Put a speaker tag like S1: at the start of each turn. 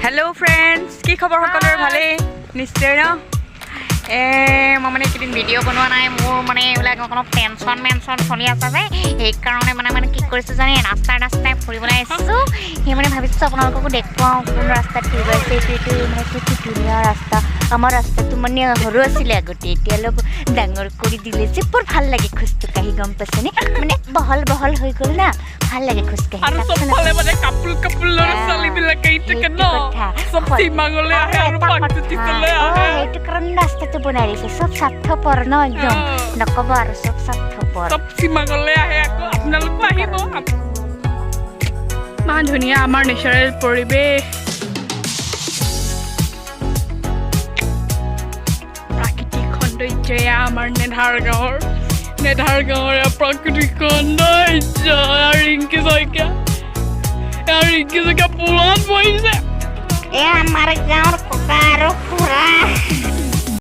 S1: hello friends की खबर सकलोरे भाले निश्चय न मैं माने किदिन भिडिओ बनवा नाइ मोर माने एबिलाक अलप टेनशन मेनशन चलि आछे जे एइ कारणे माने कि करिছো जाने रास्ताय फुरिबोले आइছো हे माने भाबिছো आपनालोकको देखुवाओ कोन रास्ता ठीक आछे एतु माने कि दुनिया रास्ता आमार रास्ता तो माने हरु आছিলে আগতে এতিয়া লোক ডাঙৰ কৰি দিলে যে বৰ ভাল লাগে খুস্ত কাহি গম পাছনে মানে বহল হৈ গল না ভাল লাগে খুস্ত কাহি
S2: আৰু সবফালে মানে কাপুল লৰা ছোৱালী বিলাক এইটো কেন সব সীমাগলে আহে আৰু পাকতি তলে আহে
S1: এইটো কাৰণ ৰাস্তাটো বনাই দিছে সব স্বাৰ্থপৰ ন একদম নকব আৰু সব স্বাৰ্থপৰ
S2: সব সীমাগলে আহে আকৌ আপোনালোক আহিব মান ধুনীয়া আমাৰ নেচাৰেল পৰিবেশ প্ৰাকৃতিক সৌন্দৰ্যই আমাৰ নেধাৰ গাঁৱৰ প্ৰাকৃতিক সৌন্দৰ্য ৰিংকি জয়কা পুলত বহিছে
S1: আমাৰ গাঁৱৰ ককা আৰু খুৰা